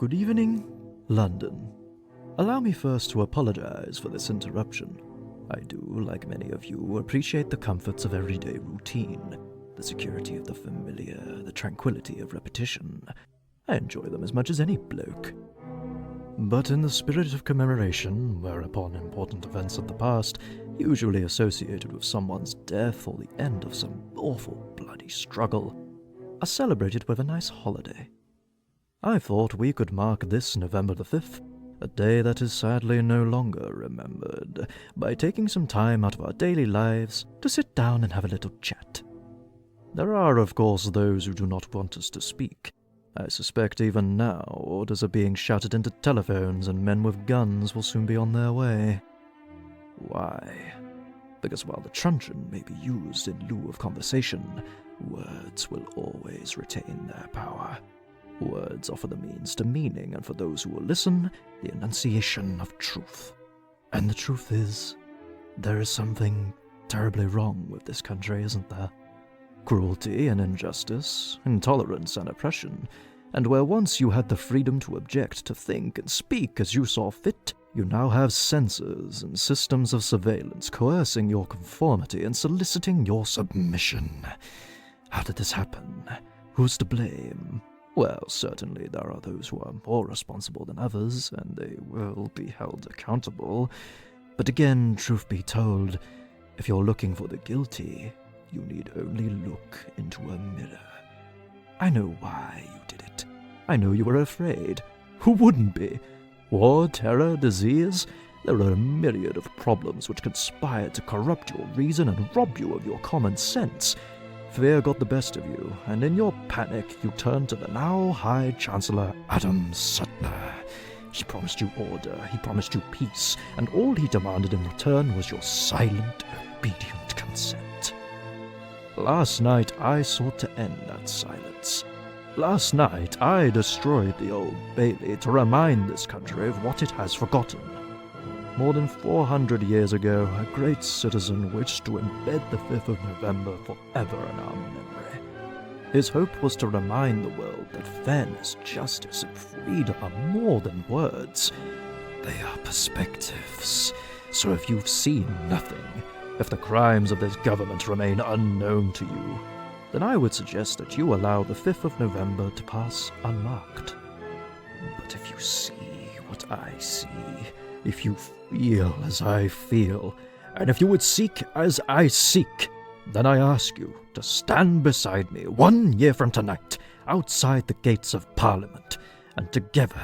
Good evening, London. Allow me first to apologize for this interruption. I do, like many of you, appreciate the comforts of everyday routine, the security of the familiar, the tranquility of repetition. I enjoy them as much as any bloke. But in the spirit of commemoration, whereupon important events of the past, usually associated with someone's death or the end of some awful bloody struggle, are celebrated with a nice holiday. I thought we could mark this November the 5th, a day that is sadly no longer remembered, by taking some time out of our daily lives to sit down and have a little chat. There are, of course, those who do not want us to speak. I suspect even now orders are being shouted into telephones and men with guns will soon be on their way. Why? Because while the truncheon may be used in lieu of conversation, words will always retain their power. Words offer the means to meaning, and for those who will listen, the enunciation of truth. And the truth is, there is something terribly wrong with this country, isn't there? Cruelty and injustice, intolerance and oppression, and where once you had the freedom to object, to think and speak as you saw fit, you now have censors and systems of surveillance coercing your conformity and soliciting your submission. How did this happen? Who's to blame? Well, certainly there are those who are more responsible than others, and they will be held accountable. But again, truth be told, if you're looking for the guilty, you need only look into a mirror. I know why you did it. I know you were afraid. Who wouldn't be? War, terror, disease? There are a myriad of problems which conspire to corrupt your reason and rob you of your common sense. Fear got the best of you, and in your panic you turned to the now High Chancellor Adam Sutler. He promised you order, he promised you peace, and all he demanded in return was your silent, obedient consent. Last night I sought to end that silence. Last night I destroyed the Old Bailey to remind this country of what it has forgotten. More than 400 years ago, a great citizen wished to embed the 5th of November forever in our memory. His hope was to remind the world that fairness, justice, and freedom are more than words. They are perspectives. So if you've seen nothing, if the crimes of this government remain unknown to you, then I would suggest that you allow the 5th of November to pass unmarked. But if you see what I see, if you feel as I feel, and if you would seek as I seek, then I ask you to stand beside me 1 year from tonight, outside the gates of Parliament, and together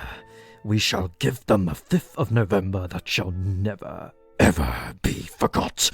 we shall give them a 5th of November that shall never, ever be forgot.